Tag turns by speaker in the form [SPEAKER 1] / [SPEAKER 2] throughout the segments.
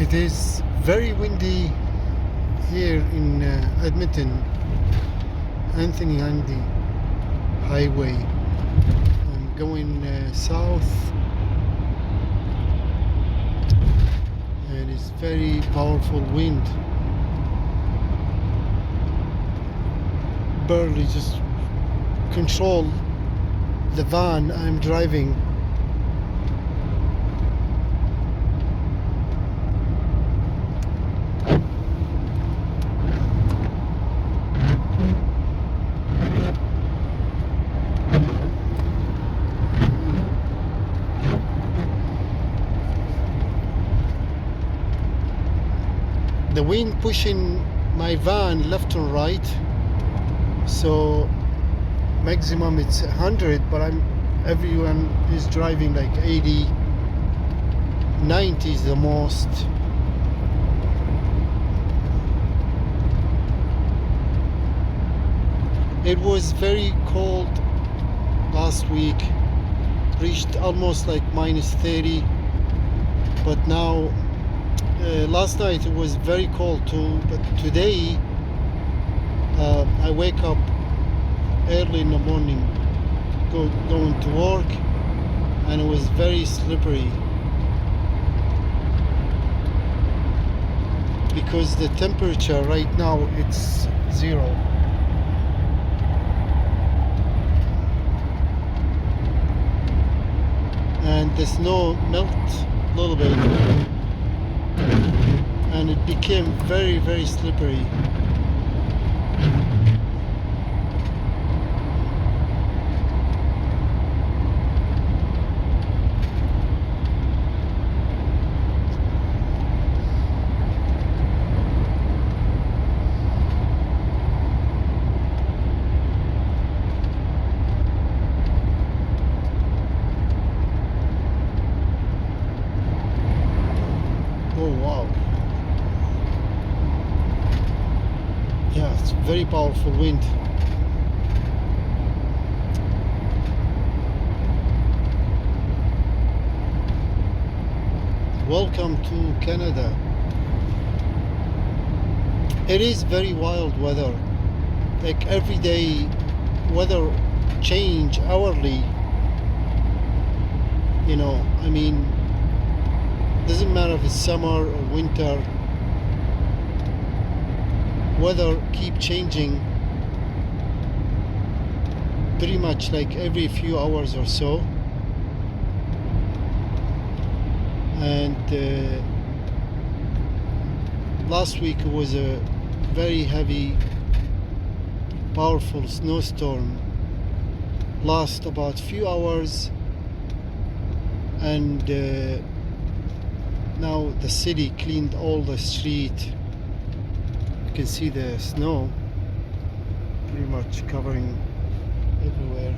[SPEAKER 1] It is very windy here in Edmonton, Anthony Handy Highway. I'm going south, and it's very powerful wind. Barely just control the van I'm driving. The wind pushing my van left and right, so maximum it's 100, but everyone is driving like 80, 90 is the most. It was very cold last week, reached almost like minus 30, but now last night it was very cold too, but today I wake up early in the morning going to work, and it was very slippery because the temperature right now it's 0. And the snow melt a little bit, and it became very, very slippery. Oh wow. Yeah, it's very powerful wind. Welcome to Canada. It is very wild weather. Like every day weather change hourly. You know, I mean, doesn't matter if it's summer or winter, weather keep changing pretty much like every few hours or so. And last week it was a very heavy, powerful snowstorm, last about few hours, and now the city cleaned all the street. You can see the snow pretty much covering everywhere.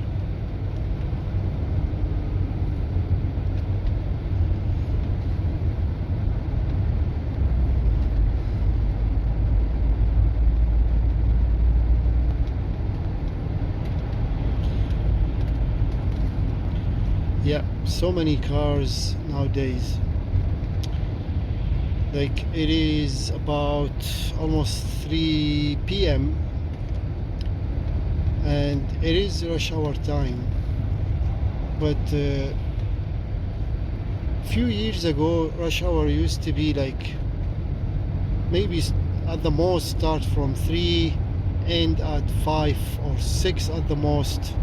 [SPEAKER 1] Yeah, so many cars nowadays. Like it is about almost 3 p.m. and it is rush hour time. But few years ago, rush hour used to be like maybe at the most start from 3, end at 5 or 6 at the most.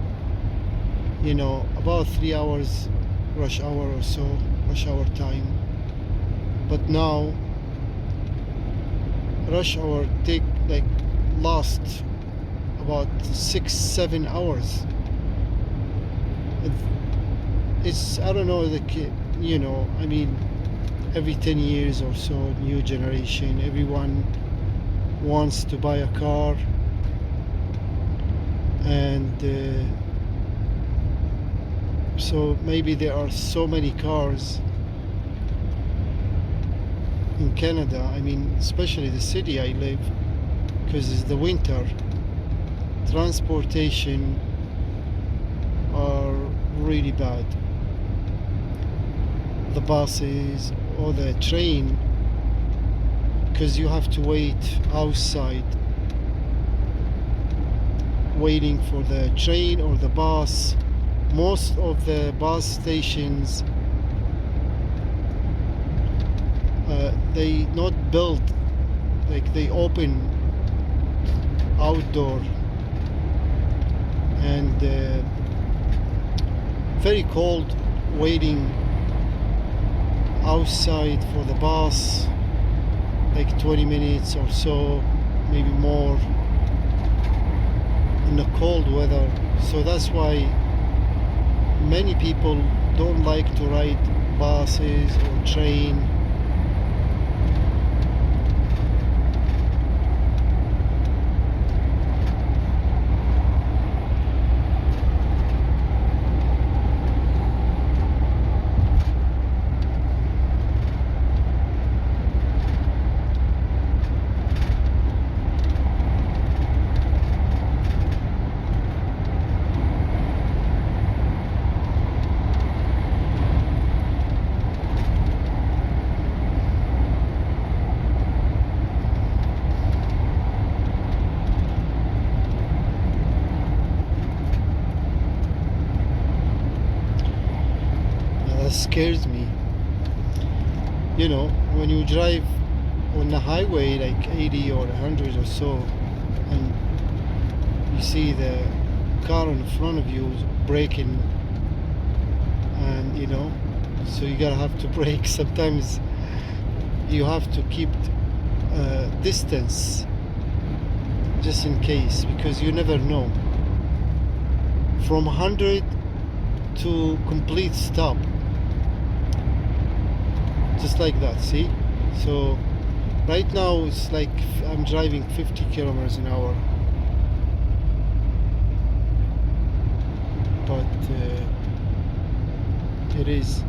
[SPEAKER 1] You know, about 3 hours rush hour or so, rush hour time. But now rush hour take like last about 6-7 hours. It's I don't know, like, you know, I mean, every 10 years or so, new generation, everyone wants to buy a car, and so maybe there are so many cars in Canada. I mean, especially the city I live, because it's the winter. Transportation are really bad. The buses or the train because you have to wait outside, waiting for the train or the bus. Most of the bus stations, they not built, like they open outdoor, and very cold waiting outside for the bus, like 20 minutes or so, maybe more, in the cold weather. So that's why many people don't like to ride buses or train. That scares me. You know, when you drive on the highway like 80 or 100 or so, and you see the car in front of you braking, and you know, so you gotta have to brake. Sometimes you have to keep distance just in case, because you never know. From 100 to complete stop, just like that. See? So right now it's like I'm driving 50 kilometers an hour, but it is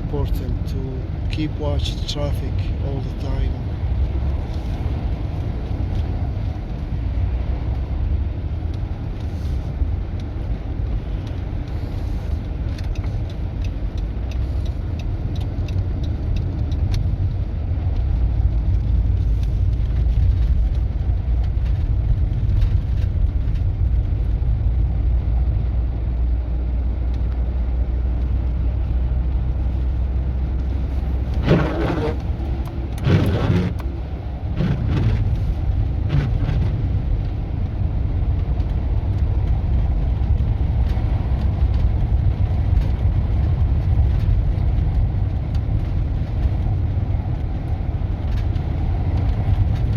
[SPEAKER 1] important to keep watch the traffic all the time.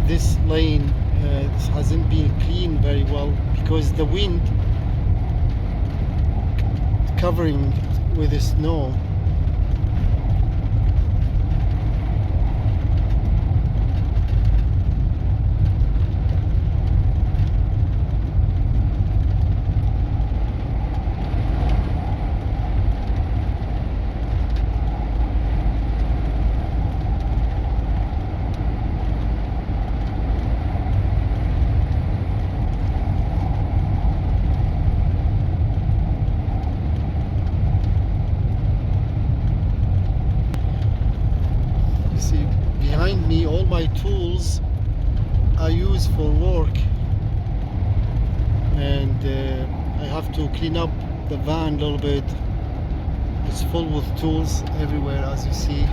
[SPEAKER 1] This lane hasn't been cleaned very well because the wind covering with the snow. Behind me, all my tools I use for work, and I have to clean up the van a little bit. It's full with tools everywhere, as you see.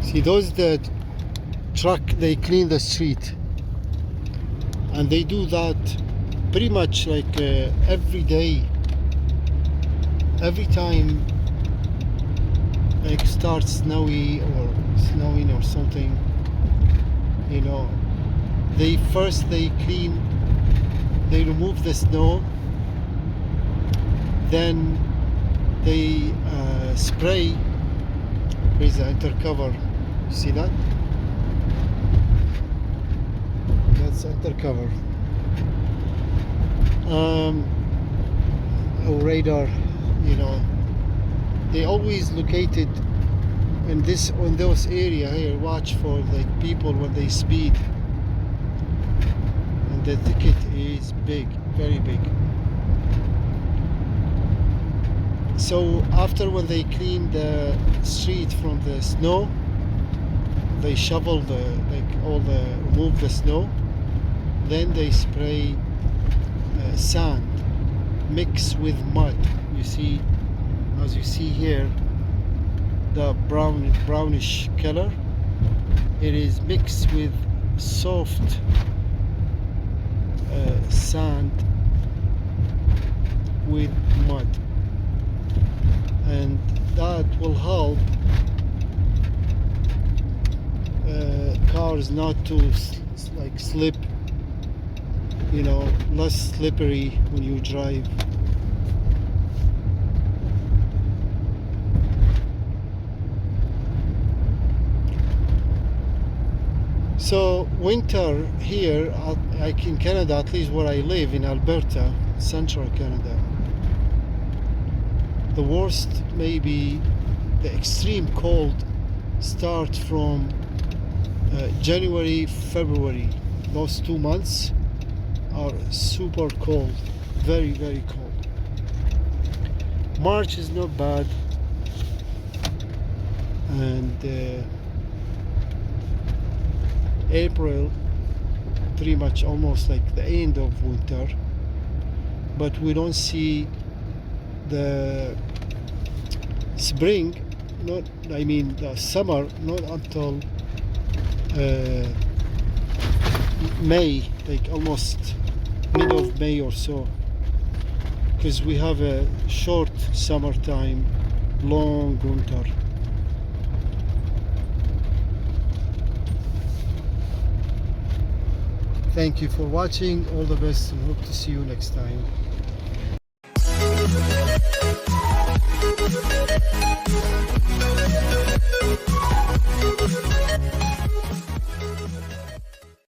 [SPEAKER 1] See, those the truck, they clean the street, and they do that pretty much like every day. Every time like starts snowing or something, you know, they clean, they remove the snow, then they spray. Here's the undercover. See that? that's undercover. Or radar, you know. They always located in those area here. Watch for like people when they speed, and the ticket is big, very big. So after when they clean the street from the snow, they shovel remove the snow, then they spray sand mix with mud. You see, as you see here, the brownish color, it is mixed with soft sand with mud, and that will help cars not to slip, you know, less slippery when you drive. So winter here like in Canada, at least where I live in Alberta, central Canada, the worst, maybe the extreme cold start from January, February. Those 2 months are super cold, very, very cold. March is not bad, and April pretty much almost like the end of winter, but we don't see the spring, the summer, not until May, like almost mid of May or so, because we have a short summertime, long winter. Thank you for watching. All the best, and hope to see you next time.